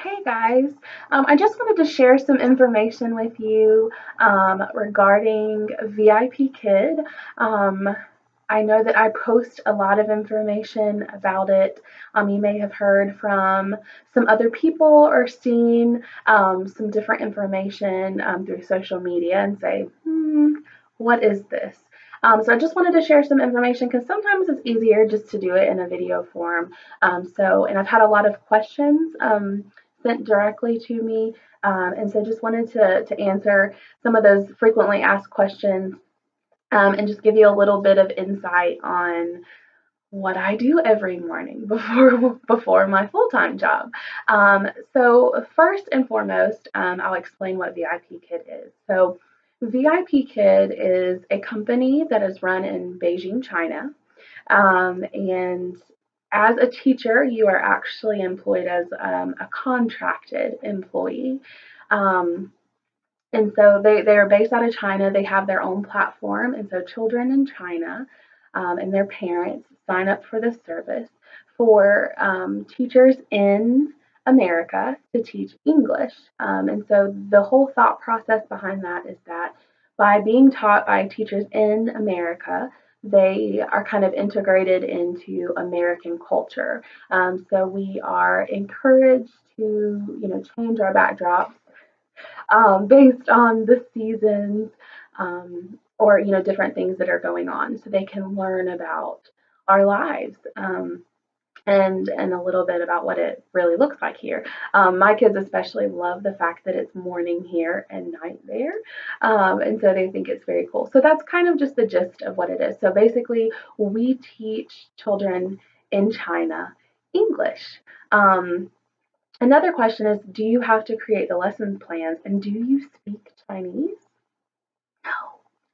Hey guys, I just wanted to share some information with you regarding VIP Kid. Um, I know that I post a lot of information about it. You may have heard from some other people or seen some different information through social media and say, what is this? So I just wanted to share some information because sometimes it's easier just to do it in a video form. And I've had a lot of questions sent directly to me. And so just wanted to answer some of those frequently asked questions and just give you a little bit of insight on what I do every morning before my full-time job. So first and foremost, I'll explain what VIP Kid is. So VIP Kid is a company that is run in Beijing, China. And as a teacher, you are actually employed as a contracted employee. Um, and so they are based out of China. They have their own platform. And so children in China and their parents sign up for this service for teachers in America to teach English. And so the whole thought process behind that is that by being taught by teachers in America, they are kind of integrated into American culture. So we are encouraged to, change our backdrops based on the seasons or different things that are going on, so they can learn about our lives. And a little bit about what it really looks like here. My kids especially love the fact that it's morning here and night there, and so they think it's very cool. So that's kind of just the gist of what it is. So basically, we teach children in China English. Another question is, do you have to create the lesson plans and do you speak Chinese? No,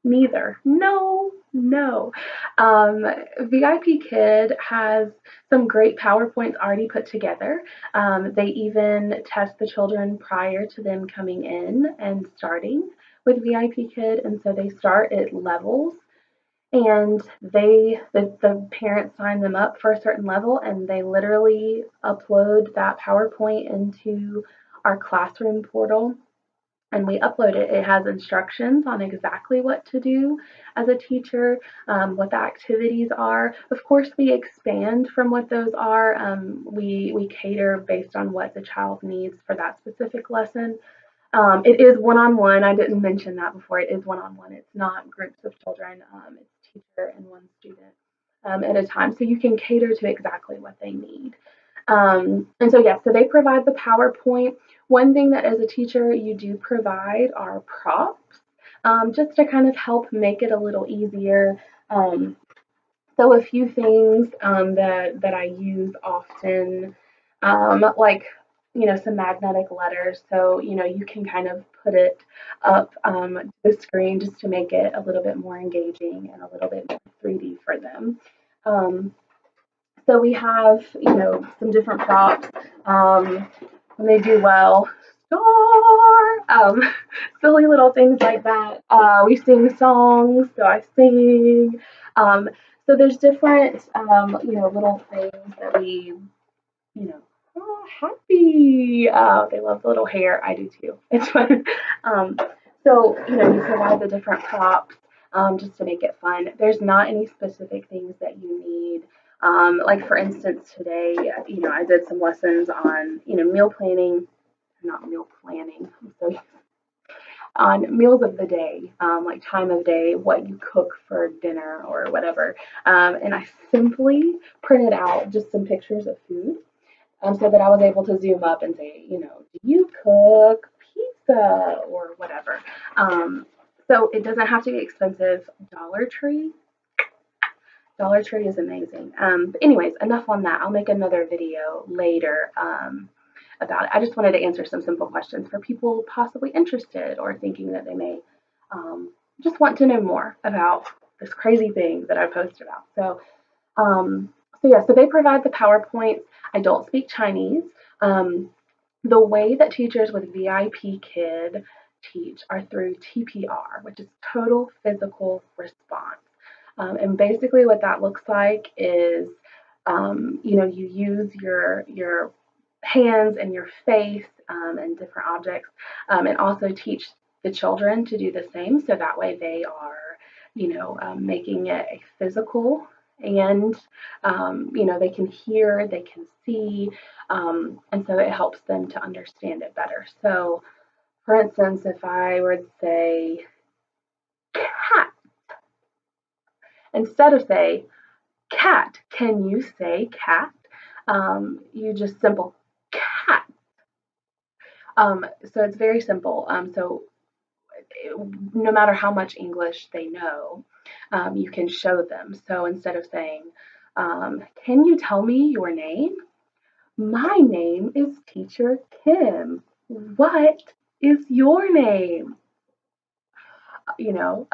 neither. No, no. Um, VIP Kid has some great PowerPoints already put together. They even test the children prior to them coming in and starting with VIP Kid, and so they start at levels and the parents sign them up for a certain level and they literally upload that PowerPoint into our classroom portal and we upload it. It has instructions on exactly what to do as a teacher, what the activities are. Of course, we expand from what those are. We cater based on what the child needs for that specific lesson. It is one-on-one. I didn't mention that before. It is one-on-one. It's not groups of children. It's teacher and one student at a time. So you can cater to exactly what they need. And so, yeah, so they provide the PowerPoint. One thing that as a teacher you do provide are props just to kind of help make it a little easier. So a few things that I use often, like some magnetic letters. So you can kind of put it up the screen just to make it a little bit more engaging and a little bit more 3D for them. Um, so we have some different props. When they do well, star, silly little things like that. We sing songs, so I sing. Um, so there's different, little things that we, happy. They love the little hair. I do too. It's fun. Um, so, you provide the different props just to make it fun. There's not any specific things that you need. Like for instance, today, I did some lessons on, meal planning, not meal planning. So on meals of the day, like time of day, what you cook for dinner or whatever. And I simply printed out just some pictures of food so that I was able to zoom up and say, do you cook pizza or whatever? So it doesn't have to be expensive. Dollar Tree is amazing. But anyways, enough on that. I'll make another video later about it. I just wanted to answer some simple questions for people possibly interested or thinking that they may just want to know more about this crazy thing that I post about. So they provide the PowerPoints. I don't speak Chinese. The way that teachers with VIP Kid teach are through TPR, which is Total Physical Response. And basically what that looks like is, you use your hands and your face and different objects, and also teach the children to do the same. So that way they are, making it a physical and, they can hear, they can see, and so it helps them to understand it better. So, for instance, if I were to say cat, instead of say cat, can you say cat? You just simple cat. So it's very simple. So no matter how much English they know, you can show them. So instead of saying, can you tell me your name? My name is Teacher Kim. What is your name? So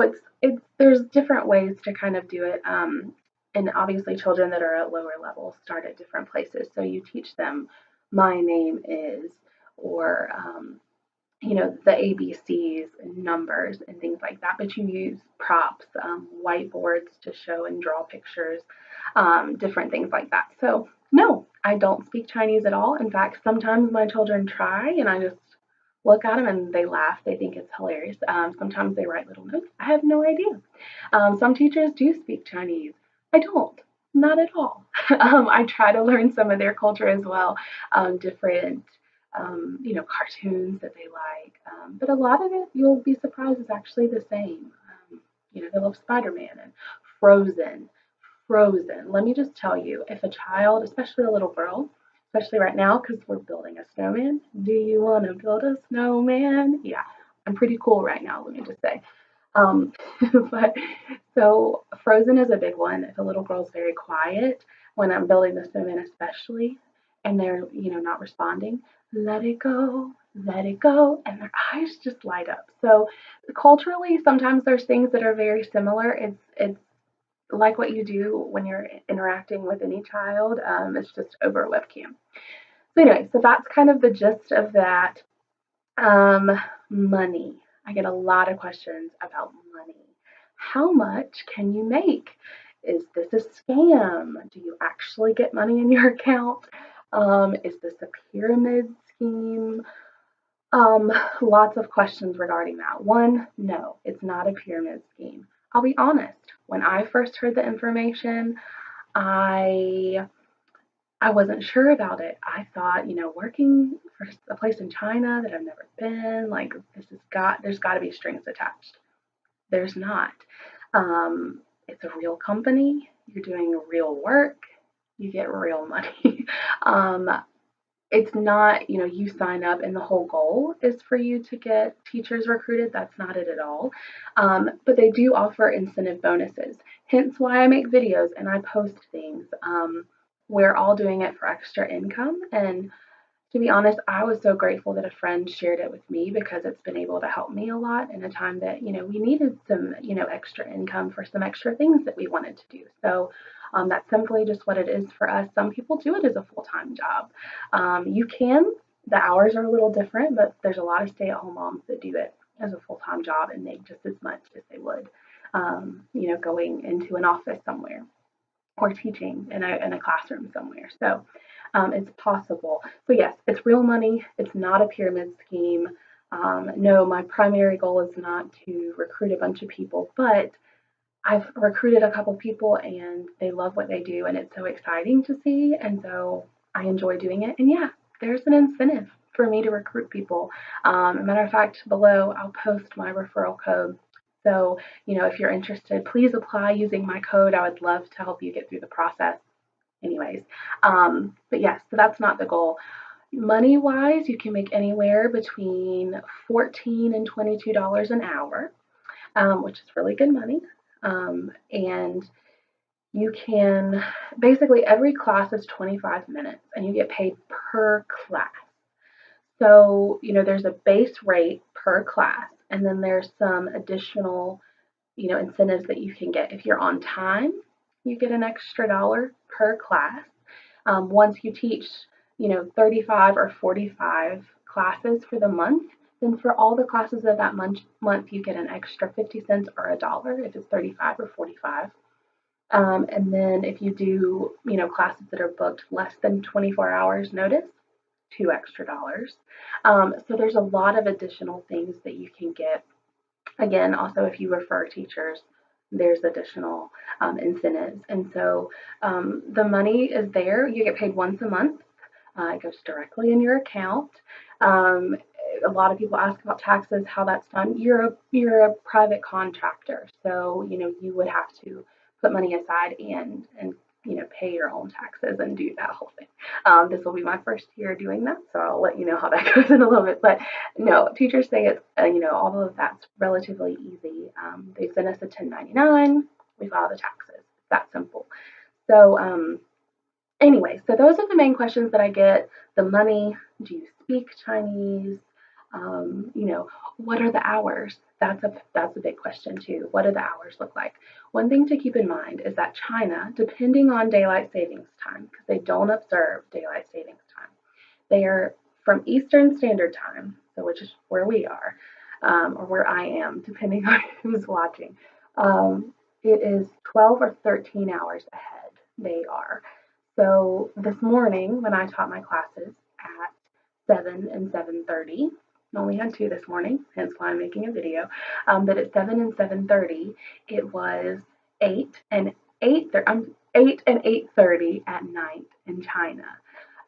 it's there's different ways to kind of do it. And obviously children that are at lower levels start at different places. So you teach them, my name is, or the ABCs and numbers and things like that, but you use props, whiteboards to show and draw pictures, different things like that. So, no, I don't speak Chinese at all. In fact, sometimes my children try and I just look at them and they laugh. They think it's hilarious. Sometimes they write little notes. I have no idea. Some teachers do speak Chinese. I don't. Not at all. I try to learn some of their culture as well, different cartoons that they like. But a lot of it, you'll be surprised, is actually the same. They love Spider-Man and Frozen. Frozen. Let me just tell you, if a child, especially a little girl, especially right now because we're building a snowman, do you want to build a snowman? Yeah, I'm pretty cool right now, let me just say. Um, but so Frozen is a big one. If a little girl's very quiet when I'm building the snowman, especially, and they're not responding, let it go, and their eyes just light up. So culturally, sometimes there's things that are very similar. It's like what you do when you're interacting with any child. It's just over a webcam. So anyway, so that's kind of the gist of that. Money. I get a lot of questions about money. How much can you make? Is this a scam? Do you actually get money in your account? Is this a pyramid scheme? Lots of questions regarding that. One, no, it's not a pyramid scheme. I'll be honest. When I first heard the information, I I wasn't sure about it. I thought, working for a place in China that I've never been, like there's got to be strings attached. There's not. It's a real company. You're doing real work. You get real money. um, it's not, you sign up and the whole goal is for you to get teachers recruited. That's not it at all. But they do offer incentive bonuses. Hence why I make videos and I post things. We're all doing it for extra income. And to be honest, I was so grateful that a friend shared it with me because it's been able to help me a lot in a time that, we needed some, extra income for some extra things that we wanted to do. So that's simply just what it is for us. Some people do it as a full-time job. You can, the hours are a little different, but there's a lot of stay-at-home moms that do it as a full-time job and make just as much as they would, going into an office somewhere or teaching in a classroom somewhere. So it's possible. So yes, it's real money. It's not a pyramid scheme. No, my primary goal is not to recruit a bunch of people, but I've recruited a couple people and they love what they do and it's so exciting to see. And so I enjoy doing it. And yeah, there's an incentive for me to recruit people. Matter of fact, below I'll post my referral code. So, if you're interested, please apply using my code. I would love to help you get through the process. Anyways, but yes, so that's not the goal. Money wise, you can make anywhere between $14 and $22 an hour, which is really good money. And you can basically every class is 25 minutes and you get paid per class. So, there's a base rate per class, and then there's some additional, incentives that you can get. If you're on time, you get an extra dollar per class. Once you teach, 35 or 45 classes for the month, then for all the classes of that month you get an extra 50 cents or a dollar if it's 35 or 45. And then if you do, classes that are booked less than 24 hours notice, $2 extra. So there's a lot of additional things that you can get. Again, also if you refer teachers, there's additional incentives. And so the money is there. You get paid once a month. It goes directly in your account. Um, a lot of people ask about taxes, how that's done. You're a private contractor, so you would have to put money aside and pay your own taxes and do that whole thing. This will be my first year doing that, so I'll let you know how that goes in a little bit. But no, teachers say it's all of that's relatively easy. They send us a 1099, we file the taxes. It's that simple. So anyway, so those are the main questions that I get. The money, do you speak Chinese? What are the hours? That's a big question too. What do the hours look like? One thing to keep in mind is that China, depending on daylight savings time, because they don't observe daylight savings time, they are from Eastern Standard Time, so which is where we are, or where I am, depending on who's watching. It is 12 or 13 hours ahead. They are. So this morning, when I taught my classes at 7 and 7:30, I only had two this morning, hence why I'm making a video. But at 7 and 7:30, it was 8 and 8:30 at night in China.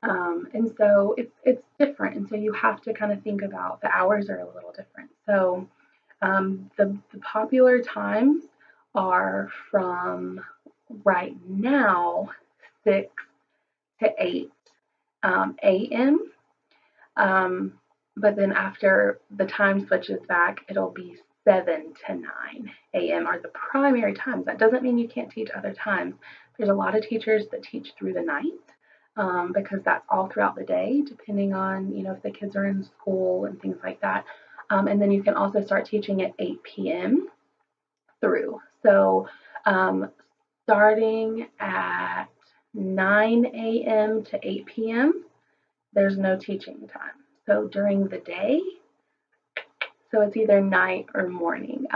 And so it's different. And so you have to kind of think about the hours are a little different. So the popular times are from right now 6 to 8 a.m. But then after the time switches back, it'll be 7 to 9 a.m. are the primary times. That doesn't mean you can't teach other times. There's a lot of teachers that teach through the night because that's all throughout the day, depending on, if the kids are in school and things like that. And then you can also start teaching at 8 p.m. through. So starting at 9 a.m. to 8 p.m., there's no teaching time. So during the day, so it's either night or morning.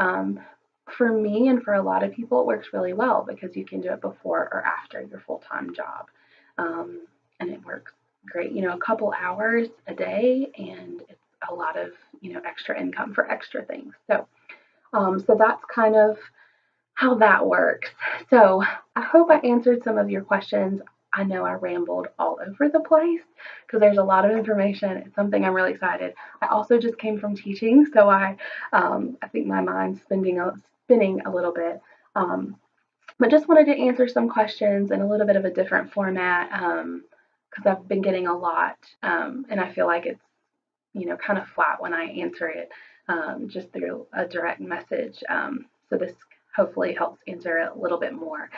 For me and for a lot of people, it works really well because you can do it before or after your full-time job. And it works great. A couple hours a day, and it's a lot of, extra income for extra things. So that's kind of how that works. So I hope I answered some of your questions. I know I rambled all over the place because there's a lot of information. It's something I'm really excited. I also just came from teaching, so I think my mind's spinning a little bit. But just wanted to answer some questions in a little bit of a different format because I've been getting a lot, and I feel like it's kind of flat when I answer it just through a direct message. So this hopefully helps answer it a little bit more.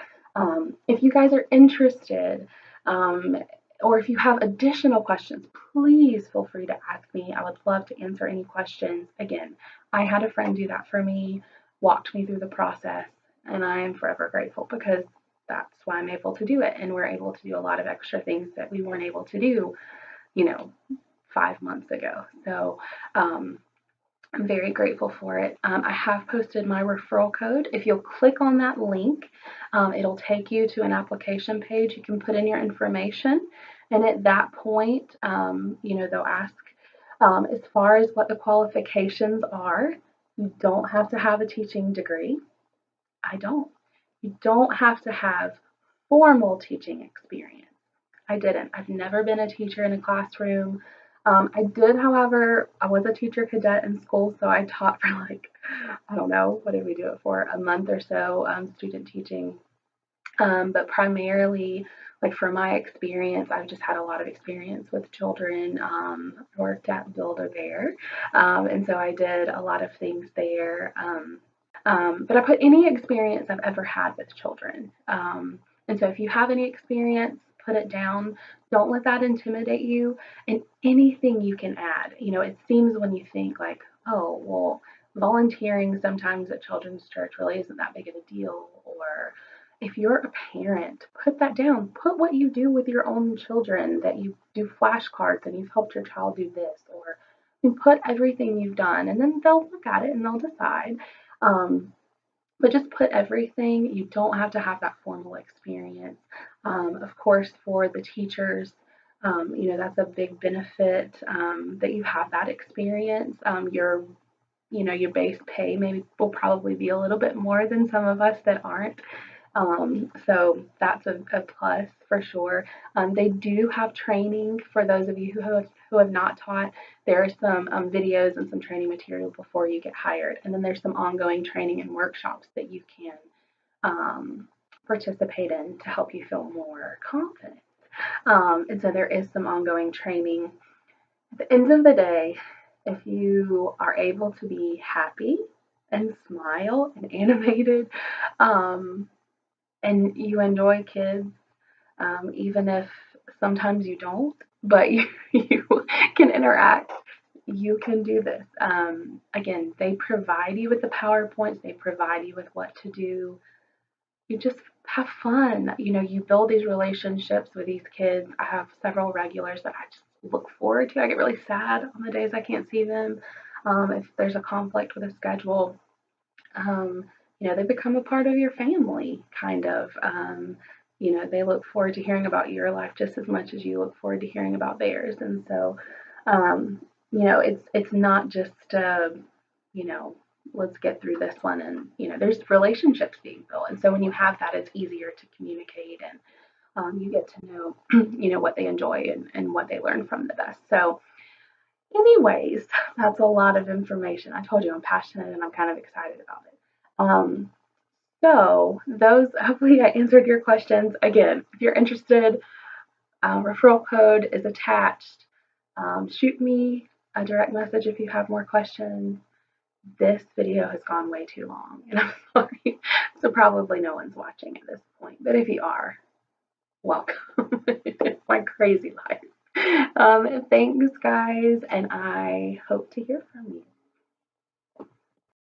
If you guys are interested, or if you have additional questions, please feel free to ask me. I would love to answer any questions. Again, I had a friend do that for me, walked me through the process, and I am forever grateful because that's why I'm able to do it. And we're able to do a lot of extra things that we weren't able to do, 5 months ago. So I'm very grateful for it. I have posted my referral code. If you'll click on that link, it'll take you to an application page. You can put in your information, and at that point, they'll ask as far as what the qualifications are. You don't have to have a teaching degree. I don't. You don't have to have formal teaching experience. I didn't. I've never been a teacher in a classroom. I did, however, I was a teacher cadet in school, so I taught for I don't know, what did we do it for? A month or so, student teaching. But primarily, for my experience, I've just had a lot of experience with children. Worked at Build-A-Bear, and so I did a lot of things there. But I put any experience I've ever had with children. And so if you have any experience, put it down. Don't let that intimidate you. And anything you can add. It seems when you think oh, well, volunteering sometimes at children's church really isn't that big of a deal. Or if you're a parent, put that down. Put what you do with your own children, that you do flashcards and you've helped your child do this. Or you put everything you've done, and then they'll look at it and they'll decide. but just put everything. You don't have to have that formal experience. Of course, for the teachers, that's a big benefit that you have that experience. Your base pay maybe will probably be a little bit more than some of us that aren't. So that's a plus for sure. They do have training for those of you who have not taught. There are some videos and some training material before you get hired, and then there's some ongoing training and workshops that you can participate in to help you feel more confident. And so there is some ongoing training. At the end of the day, if you are able to be happy and smile and animated, um, and you enjoy kids, even if sometimes you don't, but you can interact, you can do this. Again, they provide you with the PowerPoints, they provide you with what to do. You just have fun. You build these relationships with these kids. I have several regulars that I just look forward to. I get really sad on the days I can't see them. If there's a conflict with a schedule, um, they become a part of your family, kind of. They look forward to hearing about your life just as much as you look forward to hearing about theirs. And so, um, it's not just, you know, let's get through this one. And, there's relationships being built. And so when you have that, it's easier to communicate and you get to know, what they enjoy and what they learn from the best. So, anyways, that's a lot of information. I told you I'm passionate and I'm kind of excited about it. So those, hopefully I answered your questions. Again, if you're interested, referral code is attached. Shoot me a direct message if you have more questions. This video has gone way too long, and I'm sorry. So probably no one's watching at this point. But if you are, welcome. It's my crazy life. Thanks, guys, and I hope to hear from you.